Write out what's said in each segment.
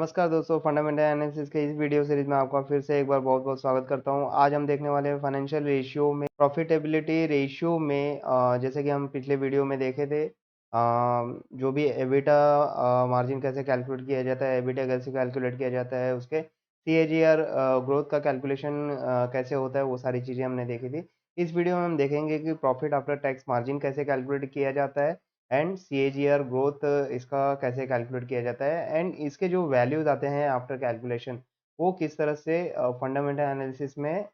नमस्कार दोस्तों, fundamental analysis के इस वीडियो सीरीज में आपका फिर से एक बार बहुत-बहुत स्वागत करता हूं। आज हम देखने वाले हैं फाइनेंशियल रेशियो में प्रॉफिटेबिलिटी रेशियो में जैसे कि हम पिछले वीडियो में देखे थे जो भी एबिटा मार्जिन कैसे कैलकुलेट किया जाता है, एबिटा कैसे कैलकुलेट किया जाता है, उसके सीएजीआर ग्रोथ का कैलकुलेशन कैसे होता है, वो सारी चीज़ें हमने देखी थी। इस वीडियो में हम देखेंगे कि प्रॉफिट आफ्टर टैक्स मार्जिन कैसे कैलकुलेट किया जाता है एंड सीएजीआर ग्रोथ इसका कैसे कैलकुलेट किया जाता है एंड इसके जो वैल्यूज आते हैं आफ्टर कैलकुलेशन वो किस तरह से फंडामेंटल एनालिसिस में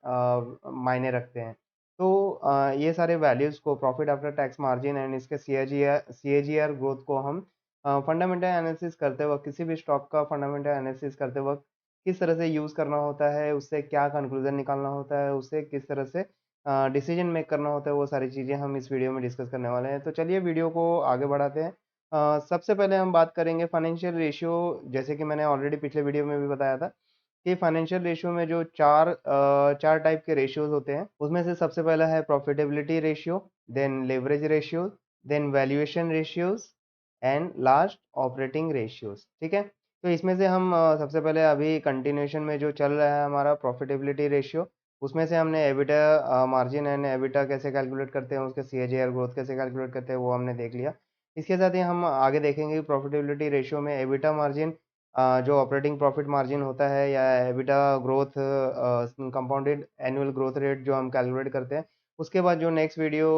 मायने रखते हैं। तो ये सारे वैल्यूज को profit after tax margin and इसके सीएजीआर ग्रोथ को हम फंडामेंटल एनालिसिस करते वक्त किसी भी स्टॉक का फंडामेंटल एनालिसिस करते वक्त किस तरह से यूज़ करना होता है, उससे क्या कंक्लूजन निकालना होता है, उससे किस तरह से डिसीजन मेक करना होता है, वो सारी चीज़ें हम इस वीडियो में डिस्कस करने वाले हैं। तो चलिए वीडियो को आगे बढ़ाते हैं। सबसे पहले हम बात करेंगे फाइनेंशियल रेशियो। जैसे कि मैंने ऑलरेडी पिछले वीडियो में भी बताया था कि फाइनेंशियल रेशियो में जो चार टाइप के रेशियोज होते हैं, उसमें से सबसे पहला है profitability ratio, then leverage ratio, then valuation ratios and last operating ratios. ठीक है, तो इसमें से हम सबसे पहले अभी कंटिन्यूएशन में जो चल रहा है हमारा प्रॉफिटेबिलिटी रेशियो, उसमें से हमने एबिटा मार्जिन एंड एबिटा कैसे कैलकुलेट करते हैं, उसके सीएजीआर ग्रोथ कैसे कैलकुलेट करते हैं, वो हमने देख लिया। इसके साथ ही हम आगे देखेंगे कि प्रॉफिटेबिलिटी रेशियो में एबिटा मार्जिन जो ऑपरेटिंग प्रॉफिट मार्जिन होता है या EBITDA growth compounded annual growth rate जो हम कैलकुलेट करते हैं। उसके बाद जो नेक्स्ट वीडियो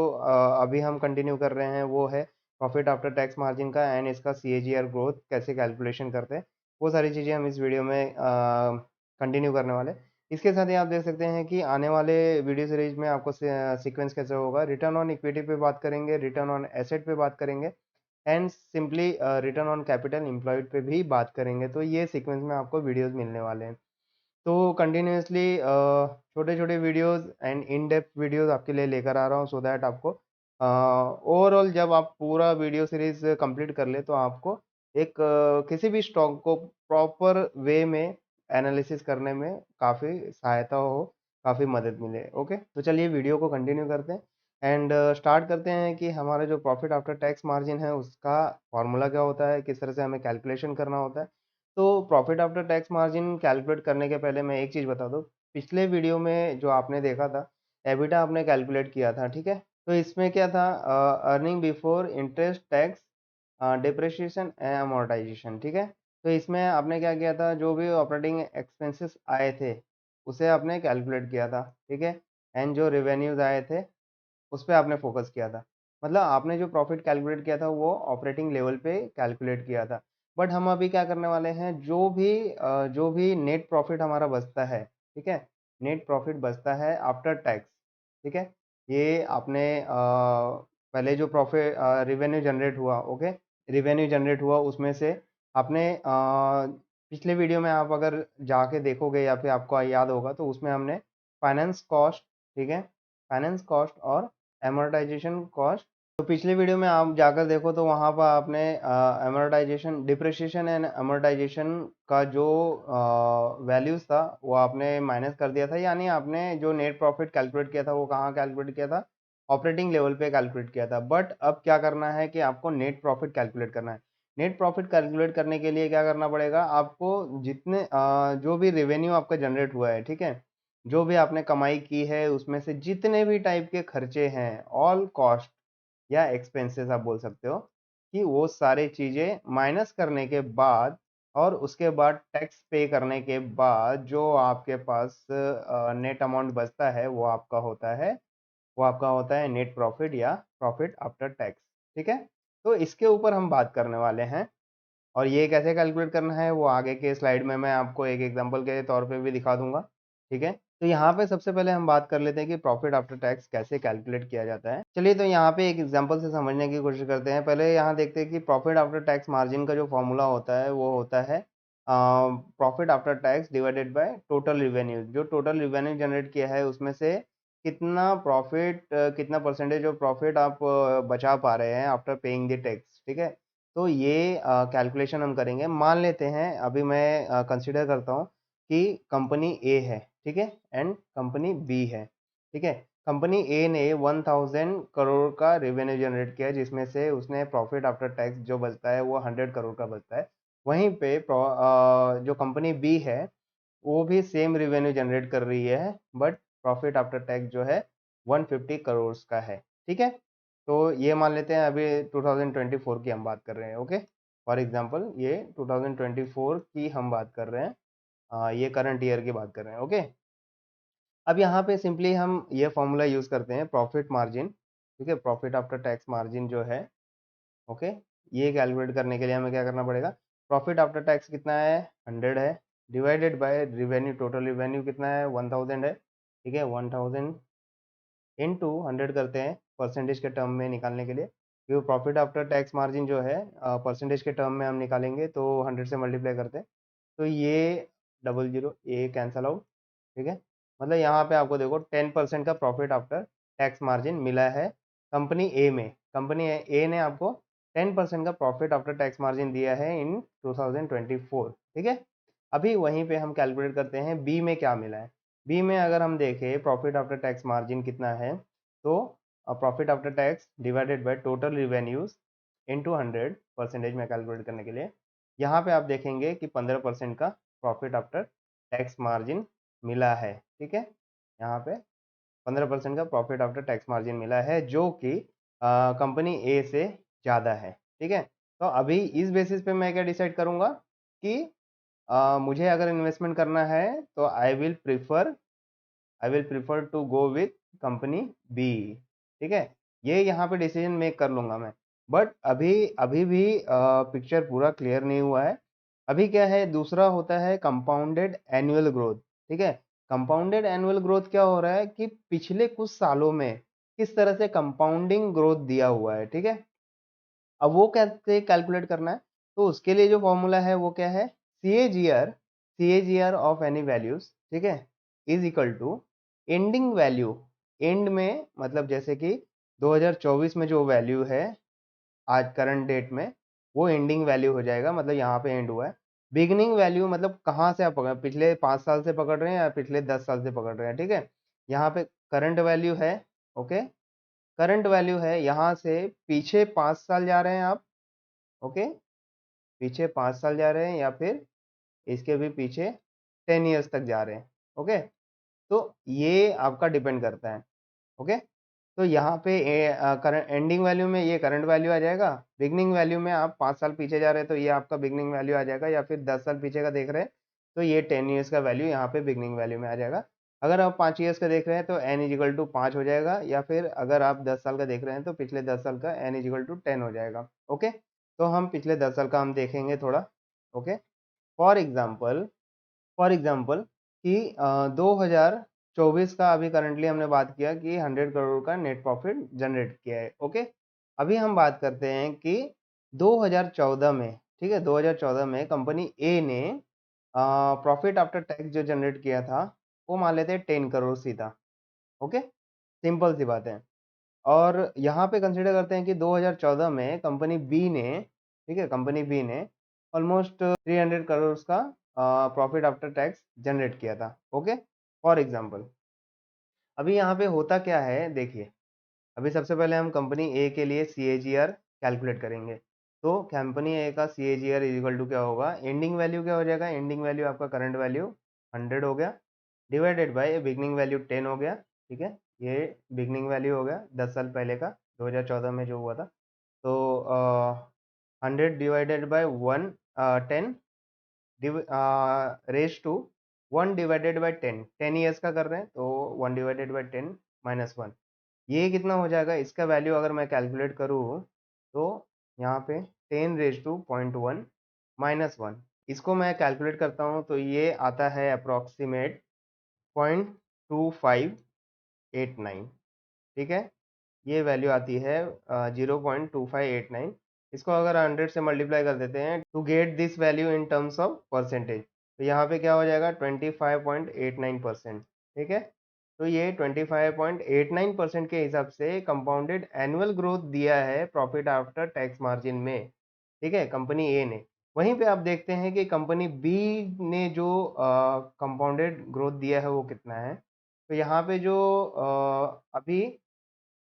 अभी हम कंटिन्यू कर रहे हैं वो है प्रॉफिट आफ्टर टैक्स मार्जिन का एंड इसका सीएजीआर ग्रोथ कैसे कैलकुलेशन करते हैं। वो सारी चीज़ें हम इस वीडियो में कंटिन्यू करने वाले हैं। इसके साथ ही आप देख सकते हैं कि आने वाले वीडियो सीरीज में आपको सीक्वेंस कैसे होगा, रिटर्न ऑन इक्विटी पे बात करेंगे, रिटर्न ऑन एसेट पे बात करेंगे and simply return on capital employed पे भी बात करेंगे। तो ये सीक्वेंस में आपको वीडियोस मिलने वाले हैं। तो कंटिन्यूअसली छोटे छोटे videos and in depth videos आपके लिए लेकर आ रहा हूँ सो दैट आपको ओवरऑल जब आप पूरा वीडियो सीरीज कंप्लीट कर ले तो आपको एक किसी भी स्टॉक को प्रॉपर वे में एनालिसिस करने में काफ़ी सहायता हो, काफ़ी मदद मिले। ओके, तो चलिए वीडियो को कंटिन्यू करते हैं एंड स्टार्ट करते हैं कि हमारा जो प्रॉफिट आफ्टर टैक्स मार्जिन है उसका फॉर्मूला क्या होता है, किस तरह से हमें कैलकुलेशन करना होता है। तो profit after tax margin calculate करने के पहले मैं एक चीज़ बता दूँ, पिछले वीडियो में जो आपने देखा था, एबिटा आपने कैलकुलेट किया था, ठीक है? तो इसमें क्या था earning before interest tax depreciation and amortisation, ठीक है? तो इसमें आपने क्या किया था, जो भी ऑपरेटिंग एक्सपेंसेस आए थे, उसे आपने कैलकुलेट किया था, ठीक है? एंड जो रेवेन्यूज़ आए थे, उस पे आपने फ़ोकस किया था। मतलब आपने जो प्रॉफ़िट कैलकुलेट किया था वो ऑपरेटिंग लेवल पे कैलकुलेट किया था। बट हम अभी क्या करने वाले हैं, जो भी नेट प्रॉफ़िट हमारा बचता है, ठीक है? नेट प्रॉफ़िट बचता है आफ्टर टैक्स, ठीक है? ये आपने पहले जो रेवेन्यू जनरेट हुआ, ओके? रेवेन्यू जनरेट हुआ उसमें से आपने पिछले वीडियो में आप अगर जाके देखोगे या फिर आपको याद होगा तो उसमें हमने फाइनेंस कॉस्ट, ठीक है? फाइनेंस कॉस्ट और अमोर्टाइजेशन कॉस्ट, तो पिछले वीडियो में आप जाकर देखो तो वहाँ पर आपने अमोर्टाइजेशन डिप्रिसिएशन एंड अमोर्टाइजेशन का जो वैल्यूज था वो आपने माइनस कर दिया था, यानी आपने जो नेट प्रॉफिट कैलकुलेट किया था वो कहाँ कैलकुलेट किया था, ऑपरेटिंग लेवल पे कैलकुलेट किया था। बट अब क्या करना है कि आपको नेट प्रॉफिट कैलकुलेट करना है। नेट प्रॉफिट कैलकुलेट करने के लिए क्या करना पड़ेगा आपको, जितने जो भी रेवेन्यू आपका जनरेट हुआ है, ठीक है, जो भी आपने कमाई की है उसमें से जितने भी टाइप के खर्चे हैं, ऑल कॉस्ट या एक्सपेंसेस आप बोल सकते हो, कि वो सारी चीज़ें माइनस करने के बाद और उसके बाद टैक्स पे करने के बाद जो आपके पास नेट अमाउंट बचता है वो आपका होता है नेट प्रॉफिट या प्रॉफिट आफ्टर टैक्स, ठीक है? तो इसके ऊपर हम बात करने वाले हैं और ये कैसे कैलकुलेट करना है वो आगे के स्लाइड में मैं आपको एक एग्जांपल के तौर पे भी दिखा दूंगा, ठीक है? तो यहाँ पे सबसे पहले हम बात कर लेते हैं कि प्रॉफिट आफ्टर टैक्स कैसे कैलकुलेट किया जाता है। चलिए तो यहाँ पे एक एग्जांपल से समझने की कोशिश करते हैं। पहले यहाँ देखते हैं कि प्रॉफिट आफ्टर टैक्स मार्जिन का जो फॉर्मूला होता है वो होता है profit after tax divided by total revenue. जो टोटल रिवेन्यू जनरेट किया है उसमें से कितना प्रॉफिट, कितना परसेंटेज ऑफ प्रॉफिट आप बचा पा रहे हैं आफ्टर पेइंग द टैक्स, ठीक है? तो ये कैलकुलेशन हम करेंगे। मान लेते हैं अभी मैं कंसीडर करता हूँ कि कंपनी ए है, ठीक है, एंड कंपनी बी है, ठीक है। कंपनी ए ने 1000 करोड़ का रेवेन्यू जनरेट किया है जिसमें से उसने प्रॉफिट आफ्टर टैक्स जो बचता है वो 100 करोड़ का बचता है। वहीं पे जो कंपनी बी है वो भी सेम रेवेन्यू जनरेट कर रही है, बट प्रॉफिट आफ्टर टैक्स जो है 150 करोड़ का है। ठीक है, तो ये मान लेते हैं अभी 2024 की हम बात कर रहे हैं। ओके, फॉर एग्जांपल ये 2024 की हम बात कर रहे हैं, ये करंट ईयर की बात कर रहे हैं। ओके, अब यहाँ पे सिंपली हम ये फॉर्मूला यूज करते हैं, प्रॉफिट मार्जिन। ठीक है, प्रॉफिट आफ्टर टैक्स मार्जिन जो है, ओके, ये कैलकुलेट करने के लिए हमें क्या करना पड़ेगा, प्रॉफिट आफ्टर टैक्स कितना है, 100 है, divided bye revenue, total revenue कितना है, 1000 है। ठीक है, 1000 इनटू 100 करते हैं परसेंटेज के टर्म में निकालने के लिए, क्योंकि प्रॉफिट आफ्टर टैक्स मार्जिन जो है परसेंटेज के टर्म में हम निकालेंगे तो 100 से मल्टीप्लाई करते हैं, तो ये 00 ये कैंसल आउट। ठीक है, मतलब यहाँ पे आपको देखो 10% का प्रॉफिट आफ्टर टैक्स मार्जिन मिला है कंपनी ए में। कंपनी ए ने आपको 10% का प्रॉफिट आफ्टर टैक्स मार्जिन दिया है इन 2024। ठीक है, अभी वहीं पे हम कैलकुलेट करते हैं बी में क्या मिला है। बी में अगर हम देखें प्रॉफिट आफ्टर टैक्स मार्जिन कितना है, तो profit after tax divided by total revenues into 100 percentage में कैलकुलेट करने के लिए, यहाँ पे आप देखेंगे कि 15% का प्रॉफिट आफ्टर टैक्स मार्जिन मिला है। ठीक है, यहाँ पे 15% का प्रॉफिट आफ्टर टैक्स मार्जिन मिला है, जो कि कंपनी ए से ज़्यादा है। ठीक है, तो अभी इस बेसिस पे मैं क्या डिसाइड करूँगा कि मुझे अगर इन्वेस्टमेंट करना है तो I will prefer to go with company B. ठीक है, ये यहाँ पे डिसीजन मेक कर लूंगा मैं, बट अभी अभी भी पिक्चर पूरा क्लियर नहीं हुआ है। अभी क्या है, दूसरा होता है कंपाउंडेड एनुअल ग्रोथ। ठीक है, कंपाउंडेड एनुअल ग्रोथ क्या हो रहा है कि पिछले कुछ सालों में किस तरह से कंपाउंडिंग ग्रोथ दिया हुआ है। ठीक है, अब वो कैसे कैलकुलेट करना है, तो उसके लिए जो फॉर्मूला है वो क्या है, C A G R of any values, ठीक है, is equal to ending value. End में मतलब जैसे कि 2024 में जो वैल्यू है आज करंट डेट में, वो एंडिंग वैल्यू हो जाएगा, मतलब यहाँ पे एंड हुआ है। बिगनिंग वैल्यू मतलब कहाँ से आप पकड़, पिछले 5 साल से पकड़ रहे हैं या पिछले 10 साल से पकड़ रहे हैं। ठीक है, यहाँ पे करंट वैल्यू है। ओके, करंट वैल्यू है, यहाँ से पीछे 5 साल जा रहे हैं आप। ओके, पीछे 5 साल जा रहे हैं या फिर इसके भी पीछे 10 ईयर्स तक जा रहे हैं। ओके, तो ये आपका डिपेंड करता है। ओके, तो यहाँ पे करंट एंडिंग वैल्यू में ये करंट वैल्यू आ जाएगा, बिगनिंग वैल्यू में आप 5 साल पीछे जा रहे हैं तो ये आपका बिगनिंग वैल्यू आ जाएगा, या फिर 10 साल पीछे का देख रहे हैं तो ये 10 ईयर्स का वैल्यू यहाँ पे बिगनिंग वैल्यू में आ जाएगा। अगर आप 5 ईयर्स का देख रहे हैं तो एन इजिकल टू 5 हो जाएगा, या फिर अगर आप 10 साल का देख रहे हैं तो पिछले 10 साल का एन इजिकल टू 10 हो जाएगा। ओके, तो हम पिछले 10 साल का हम देखेंगे थोड़ा। ओके, फॉर एग्जाम्पल कि 2024 का अभी करंटली हमने बात किया कि 100 करोड़ का नेट प्रॉफिट जनरेट किया है। ओके, अभी हम बात करते हैं कि 2014 में, ठीक है, 2014 में कंपनी ए ने प्रॉफिट आफ्टर टैक्स जो जनरेट किया था वो मान लेते हैं 10 करोड़ सीधा। ओके, सिंपल सी बात है। और यहाँ पे कंसीडर करते हैं कि 2014 में कंपनी बी ने, ठीक है, कंपनी बी ने ऑलमोस्ट 300 करोड़ का प्रॉफिट आफ्टर टैक्स जनरेट किया था। ओके, फॉर एग्जांपल अभी यहाँ पे होता क्या है देखिए, अभी सबसे पहले हम कंपनी ए के लिए सी ए जी आर कैलकुलेट करेंगे। तो कंपनी ए का सी A G are is equal to क्या होगा, एंडिंग वैल्यू क्या हो जाएगा, एंडिंग वैल्यू आपका करंट वैल्यू 100 हो गया, डिवाइडेड बाय बिगनिंग वैल्यू 10 हो गया। ठीक है, ये बिगनिंग वैल्यू हो गया 10 साल पहले का, 2014 में जो हुआ था। तो 100 divided by 10 raise to 1 divided by 10 years का कर रहे हैं तो 1 डिवाइडेड बाय 10 माइनस 1, ये कितना हो जाएगा, इसका वैल्यू अगर मैं कैलकुलेट करूँ तो यहाँ पे 10 रेज टू 0.1 माइनस 1, इसको मैं कैलकुलेट करता हूँ तो ये आता है अप्रॉक्सीमेट 0.2589। ठीक है, ये वैल्यू आती है 0.2589। इसको अगर 100 से मल्टीप्लाई कर देते हैं to get this value in terms of percentage, तो यहाँ पे क्या हो जाएगा 25.89%। ठीक है, तो ये 25.89% के हिसाब से कंपाउंडेड एनुअल ग्रोथ दिया है प्रॉफिट आफ्टर टैक्स मार्जिन में। ठीक है, कंपनी ए ने। वहीं पे आप देखते हैं कि कंपनी बी ने जो कंपाउंडेड ग्रोथ दिया है वो कितना है, तो यहाँ पे जो अभी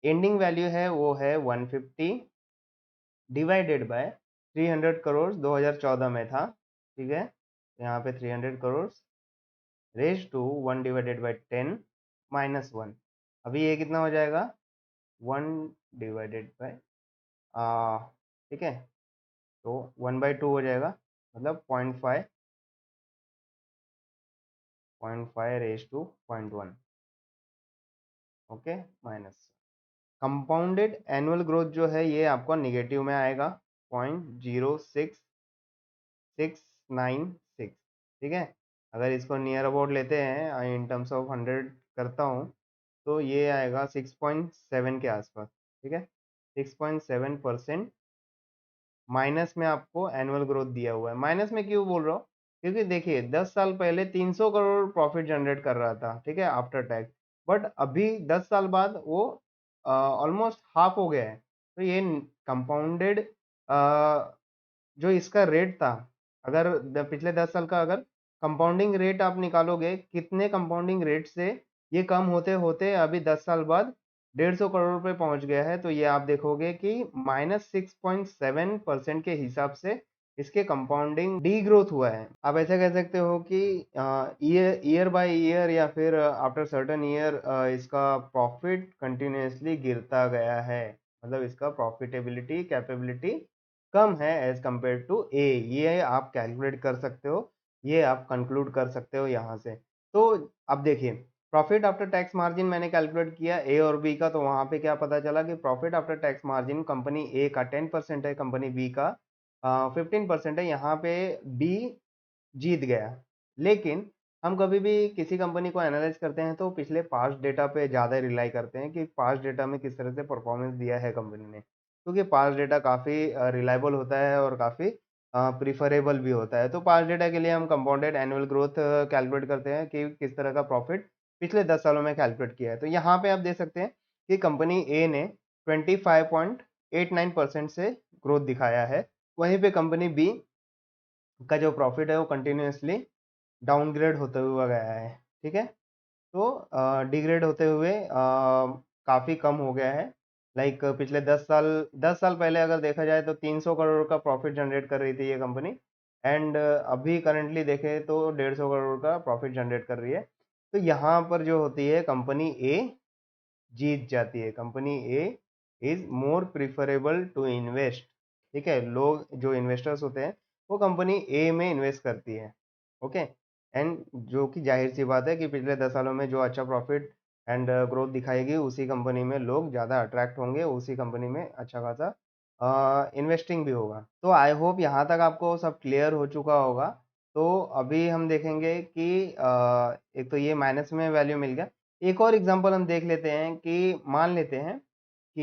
एंडिंग वैल्यू है वो है 150 डिवाइडेड बाय 300 करोड़ 2014 में था, ठीक है। यहाँ पे 300 करोड़ रेज टू 1/10 -1। अभी ये कितना हो जाएगा, 1/, ठीक है, तो 1/2 हो जाएगा, मतलब 0.5 raise to 0.1। Okay, minus compounded annual growth जो है ये आपको निगेटिव में आएगा, 0.06696। ठीक है, अगर इसको नियर अबाउट लेते हैं इन टर्म्स ऑफ 100 करता हूँ तो ये आएगा 6.7 के आसपास। ठीक है, 6.7% माइनस में आपको एनुअल ग्रोथ दिया हुआ है। माइनस में क्यों बोल रहा हूँ, क्योंकि देखिए 10 साल पहले 300 करोड़ प्रॉफिट जनरेट कर रहा था, ठीक है, आफ्टर टैक्स। बट अभी 10 साल बाद वो ऑलमोस्ट हाफ हो गया है। तो ये कंपाउंडेड जो इसका रेट था, अगर पिछले 10 साल का अगर कंपाउंडिंग रेट आप निकालोगे, कितने कंपाउंडिंग रेट से ये कम होते होते अभी 10 साल बाद 150 करोड़ रुपए पहुंच गया है। तो ये आप देखोगे कि -6.7% के हिसाब से इसके कंपाउंडिंग डी ग्रोथ हुआ है। आप ऐसा कह सकते हो कि ईयर बाय ईयर या फिर आफ्टर सर्टेन ईयर इसका प्रॉफिट कंटिन्यूसली गिरता गया है, मतलब इसका प्रॉफिटेबिलिटी कैपेबिलिटी कम है एज कंपेयर टू ए। ये आप कैलकुलेट कर सकते हो, ये आप कंक्लूड कर सकते हो यहाँ से। तो अब देखिए, प्रॉफिट आफ्टर टैक्स मार्जिन मैंने कैलकुलेट किया ए और बी का, तो वहां पे क्या पता चला कि profit after tax margin company A का 10% है, कंपनी बी का 15% है। यहाँ पे बी जीत गया। लेकिन हम कभी भी किसी कंपनी को एनालाइज करते हैं तो पिछले पास्ट डेटा पे ज़्यादा रिलाई करते हैं कि पास्ट डेटा में किस तरह से परफॉर्मेंस दिया है कंपनी ने, क्योंकि पास्ट डेटा काफ़ी रिलायबल होता है और काफ़ी प्रिफरेबल भी होता है। तो पास्ट डेटा के लिए हम कंपाउंडेड एनुअल ग्रोथ कैलकुलेट करते हैं कि किस तरह का प्रॉफिट पिछले 10 सालों में कैलकुलेट किया है। तो यहाँ पे आप देख सकते हैं कि कंपनी ए ने 25.89% से ग्रोथ दिखाया है, वहीं पे कंपनी बी का जो प्रॉफिट है वो कंटिन्यूसली डाउनग्रेड होते हुए गया है। ठीक है, तो डिग्रेड होते हुए काफ़ी कम हो गया है। लाइक पिछले 10 साल पहले अगर देखा जाए तो 300 करोड़ का प्रॉफिट जनरेट कर रही थी ये कंपनी, एंड अभी करंटली देखें तो 150 करोड़ का प्रॉफिट जनरेट कर रही है। तो यहाँ पर जो होती है कंपनी ए जीत जाती है, company A is more preferable to invest. ठीक है, लोग जो इन्वेस्टर्स होते हैं वो कंपनी ए में इन्वेस्ट करती है। ओके, एंड जो कि जाहिर सी बात है कि पिछले 10 सालों में जो अच्छा प्रॉफिट एंड ग्रोथ दिखाएगी उसी कंपनी में लोग ज़्यादा अट्रैक्ट होंगे, उसी कंपनी में अच्छा खासा इन्वेस्टिंग भी होगा। तो आई होप यहाँ तक आपको सब क्लियर हो चुका होगा। तो अभी हम देखेंगे कि एक तो ये माइनस में वैल्यू मिल गया। एक और एग्जांपल हम देख लेते हैं कि मान लेते हैं कि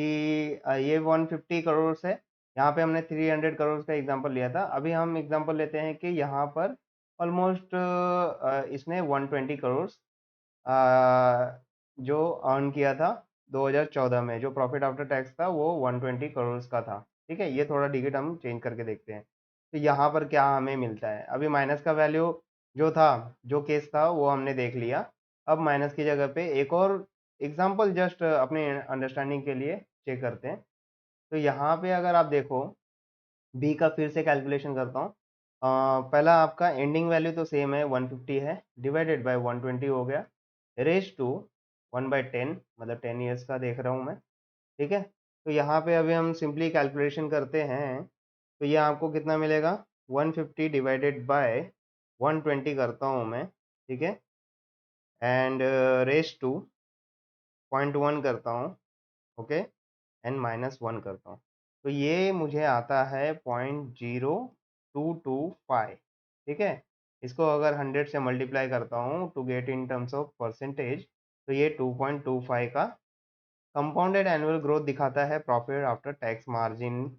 ये 150 करोड़ है, यहाँ पे हमने 300 करोड़ का एग्जांपल लिया था। अभी हम एग्जांपल लेते हैं कि यहाँ पर ऑलमोस्ट इसने 120 करोड़ जो अर्न किया था 2014 में, जो प्रॉफिट आफ्टर टैक्स था वो 120 करोड़ का था। ठीक है, ये थोड़ा डिजिट हम चेंज करके देखते हैं तो यहाँ पर क्या हमें मिलता है। अभी माइनस का वैल्यू जो था, जो केस था वो हमने देख लिया। अब माइनस की जगह पे एक और एग्जांपल जस्ट अपने अंडरस्टैंडिंग के लिए चेक करते हैं। तो यहाँ पे अगर आप देखो, बी का फिर से कैलकुलेशन करता हूँ। पहला आपका एंडिंग वैल्यू तो सेम है, 150 है, डिवाइडेड बाय 120 हो गया, रेज टू 1/10, मतलब 10 ईयर्स का देख रहा हूँ मैं। ठीक है, तो यहाँ पे अभी हम सिंपली कैलकुलेशन करते हैं तो ये आपको कितना मिलेगा, 150 डिवाइडेड बाय 120 करता हूँ मैं। ठीक है, एंड रेज टू 0.1 करता हूँ। ओके, एंड -1 करता हूँ, तो ये मुझे आता है 0.0225। ठीक है, इसको अगर 100 से मल्टीप्लाई करता हूँ to get in terms of percentage, तो ये 2.25 का कंपाउंडेड एनुअल ग्रोथ दिखाता है प्रॉफिट आफ्टर टैक्स मार्जिन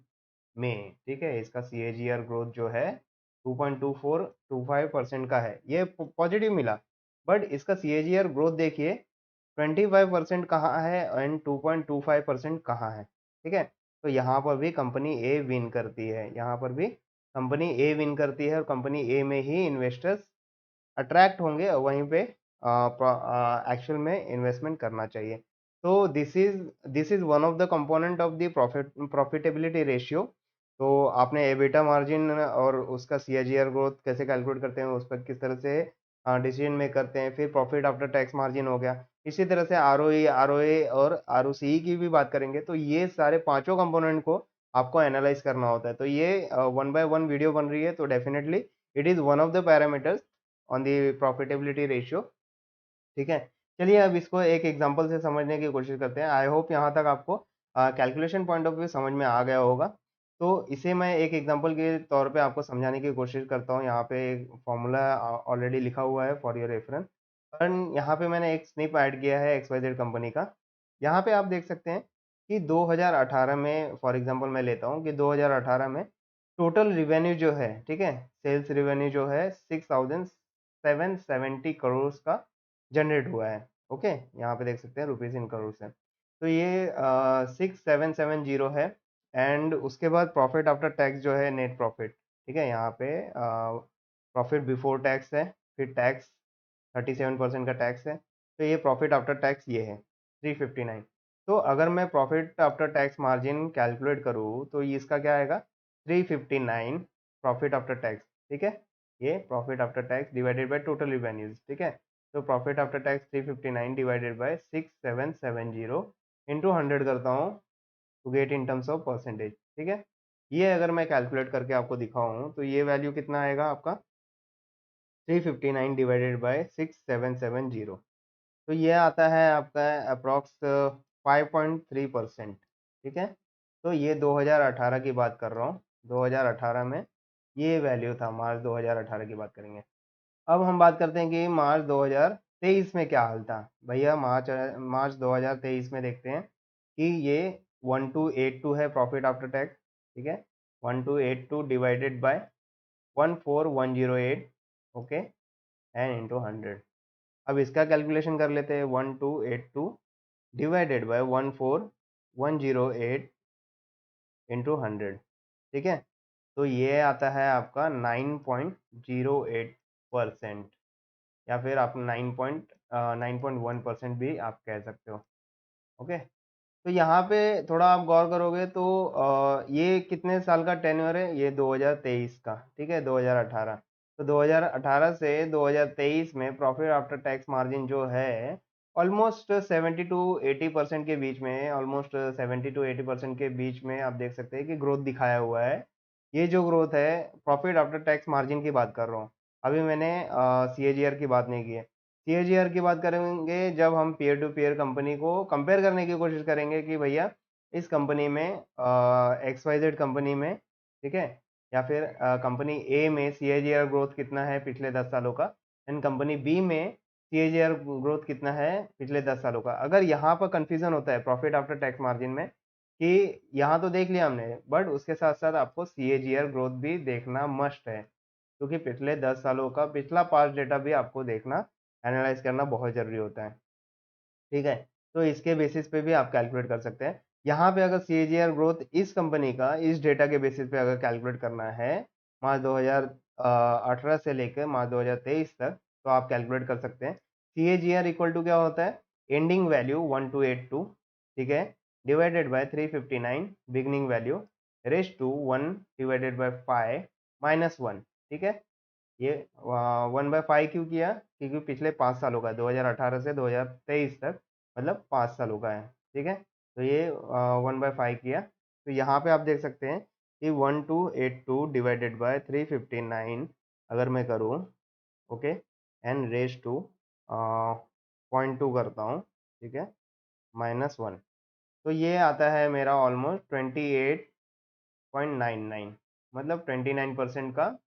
में। ठीक है, इसका CAGR ग्रोथ जो है 2.2425% का है, ये पॉजिटिव मिला। बट इसका CAGR ग्रोथ देखिए 25% कहाँ है एंड 2.25% कहाँ है। ठीक है, तो यहाँ पर भी कंपनी ए विन करती है, यहाँ पर भी कंपनी ए विन करती है और कंपनी ए में ही इन्वेस्टर्स अट्रैक्ट होंगे और वहीं पे एक्चुअल में इन्वेस्टमेंट करना चाहिए। तो this is one of the component of the profitability ratio. तो आपने एबिटा मार्जिन और उसका सीएजीआर ग्रोथ कैसे कैलकुलेट करते हैं, उस पर किस तरह से डिसीजन मेक करते हैं। फिर प्रॉफिट आफ्टर टैक्स मार्जिन हो गया, इसी तरह से आरओई, आरओए और आरओसीई की भी बात करेंगे। तो ये सारे पांचों कंपोनेंट को आपको एनालाइज करना होता है। तो ये वन बाय वन वीडियो बन रही है, तो definitely it is one of the parameters on the profitability ratio. ठीक है, चलिए अब इसको एक एग्जांपल से समझने की कोशिश करते हैं। आई होप यहाँ तक आपको कैलकुलेशन पॉइंट ऑफ व्यू समझ में आ गया होगा। तो इसे मैं एक एग्जांपल के तौर पे आपको समझाने की कोशिश करता हूँ। यहाँ पे एक फॉर्मूला ऑलरेडी लिखा हुआ है फॉर योर रेफरेंस, एंड यहाँ पे मैंने एक स्निप ऐड किया है XYZ कंपनी का। यहाँ पे आप देख सकते हैं कि 2018 में, फॉर एग्जांपल मैं लेता हूँ कि 2018 में टोटल रिवेन्यू जो है, ठीक है, सेल्स रिवेन्यू जो है 6770 करोड़ का जनरेट हुआ है। ओके, यहाँ पे देख सकते हैं रुपीज इन करोड़ से। तो ये 6770 है। एंड उसके बाद प्रॉफिट आफ्टर टैक्स जो है नेट प्रॉफिट, ठीक है, यहाँ पे प्रॉफिट बिफोर टैक्स है, फिर टैक्स 37% का टैक्स है। तो ये प्रॉफिट आफ्टर टैक्स ये है 359। तो अगर मैं profit after tax margin calculate करूँ तो ये इसका क्या आएगा, 359 प्रॉफिट आफ्टर टैक्स। ठीक है, ये profit after tax divided by total revenues. ठीक है, तो profit after tax 359 divided by 6770 into 100 करता हूँ to get in terms of percentage. ठीक है, ये अगर मैं कैलकुलेट करके आपको दिखाऊँ तो ये वैल्यू कितना आएगा आपका, 359 डिवाइडेड बाय 6770। तो ये आता है आपका अप्रॉक्स 5.3%। ठीक है, तो ये 2018 की बात कर रहा हूँ। 2018 में ये वैल्यू था, मार्च 2018 की बात करेंगे। अब हम बात करते हैं कि मार्च 2023 में क्या हाल था। भैया मार्च 2023 में देखते हैं कि ये 1282 है प्रॉफिट आफ्टर टैक्स। ठीक है, 1282 divided by 14108, okay, and into 100। अब इसका कैलकुलेशन कर लेते हैं, 1282 डिवाइडेड बाय 14108 इंटू 100। ठीक है, तो ये आता है आपका 9.08%, या फिर आप 9.1% भी आप कह सकते हो। ओके, तो यहाँ पे थोड़ा आप गौर करोगे तो ये कितने साल का टेन्योर है, ये 2023 का। ठीक है, 2018, तो 2018 से 2023 में प्रॉफिट आफ्टर टैक्स मार्जिन जो है ऑलमोस्ट 70 to 80% के बीच में, ऑलमोस्ट 70 to 80% के बीच में आप देख सकते हैं कि ग्रोथ दिखाया हुआ है। ये जो ग्रोथ है प्रॉफिट आफ्टर टैक्स मार्जिन की बात कर रहा हूँ, अभी मैंने CAGR की बात नहीं की है। सीएजीआर की बात करेंगे जब हम पीयर टू पीयर कंपनी को कंपेयर करने की कोशिश करेंगे कि भैया इस कंपनी में XYZ कंपनी में, ठीक है, या फिर कंपनी ए में सीएजीआर ग्रोथ कितना है पिछले 10 सालों का, एंड कंपनी बी में सीएजीआर ग्रोथ कितना है पिछले 10 सालों का। अगर यहाँ पर कंफ्यूजन होता है प्रॉफिट आफ्टर टैक्स मार्जिन में कि यहाँ तो देख लिया हमने, बट उसके साथ साथ आपको सीएजीआर ग्रोथ भी देखना मस्ट है, क्योंकि पिछले 10 सालों का पिछला पास्ट डेटा भी आपको देखना, एनालाइज करना बहुत ज़रूरी होता है। ठीक है, तो इसके बेसिस पे भी आप कैलकुलेट कर सकते हैं। यहाँ पे अगर सीएजीआर ग्रोथ इस कंपनी का इस डेटा के बेसिस पे अगर कैलकुलेट करना है मार्च 2018 से लेकर मार्च 2023 तक, तो आप कैलकुलेट कर सकते हैं। सीएजीआर इक्वल टू क्या होता है, एंडिंग वैल्यू 1282, ठीक है, divided by 359 beginning value, raise to 1 divided by 5 minus 1। ठीक है, ये 1/5 क्यों किया, क्योंकि पिछले 5 सालों का 2018 से 2023 तक, मतलब 5 सालों का है। ठीक है, तो ये 1/5 किया। तो यहाँ पे आप देख सकते हैं कि 1282 डिवाइडेड बाय 359 अगर मैं करूँ, ओके, एंड रेस टू 0.2 करता हूँ, ठीक है, -1, तो ये आता है मेरा ऑलमोस्ट 28.99, मतलब 29% का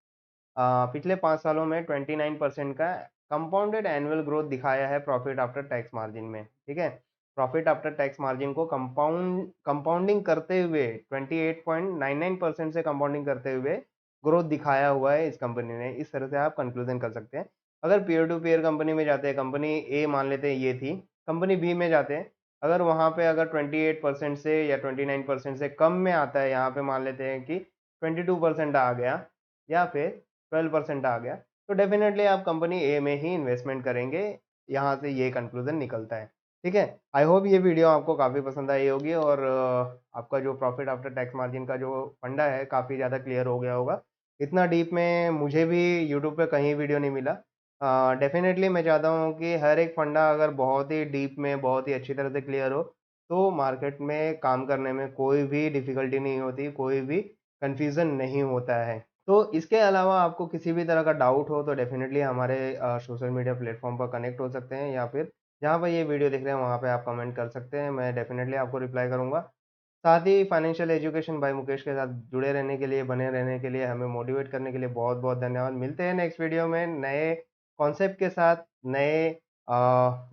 पिछले 5 सालों में 29% का कंपाउंडेड एनुअल ग्रोथ दिखाया है प्रॉफिट आफ्टर टैक्स मार्जिन में। ठीक है, प्रॉफिट आफ्टर टैक्स मार्जिन को कंपाउंडिंग करते हुए 28.99% से कंपाउंडिंग करते हुए ग्रोथ दिखाया हुआ है इस कंपनी ने। इस तरह से आप कंक्लूजन कर सकते हैं। अगर पीयर टू पीयर कंपनी में जाते हैं, कंपनी ए मान लेते हैं ये थी, कंपनी बी में जाते हैं, अगर वहाँ पे अगर 28% से या 29% से कम में आता है, यहाँ पे मान लेते हैं कि 22% आ गया या फिर 12% आ गया, तो डेफिनेटली आप कंपनी ए में ही इन्वेस्टमेंट करेंगे। यहाँ से ये कंक्लूजन निकलता है। ठीक है। आई होप ये वीडियो आपको काफ़ी पसंद आई होगी और आपका जो प्रॉफिट आफ्टर टैक्स मार्जिन का जो फंडा है काफ़ी ज़्यादा क्लियर हो गया होगा। इतना डीप में मुझे भी यूट्यूब पे कहीं वीडियो नहीं मिला। डेफ़िनेटली मैं चाहता हूँ कि हर एक फंडा अगर बहुत ही डीप में बहुत ही अच्छी तरह से क्लियर हो, तो मार्केट में काम करने में कोई भी डिफ़िकल्टी नहीं होती, कोई भी कन्फ्यूज़न नहीं होता है। तो इसके अलावा आपको किसी भी तरह का डाउट हो तो डेफ़िनेटली हमारे सोशल मीडिया प्लेटफ़ॉर्म पर कनेक्ट हो सकते हैं या फिर जहाँ पे ये वीडियो देख रहे हैं वहाँ पे आप कमेंट कर सकते हैं, मैं डेफ़िनेटली आपको रिप्लाई करूँगा। साथ ही फाइनेंशियल एजुकेशन बाय मुकेश के साथ जुड़े रहने के लिए, बने रहने के लिए, हमें मोटिवेट करने के लिए बहुत-बहुत धन्यवाद। मिलते हैं नेक्स्ट वीडियो में नए कॉन्सेप्ट के साथ, नए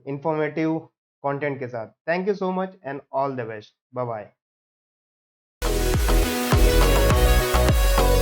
इन्फॉर्मेटिव कंटेंट के साथ। Thank you so much and all the best. Bye bye.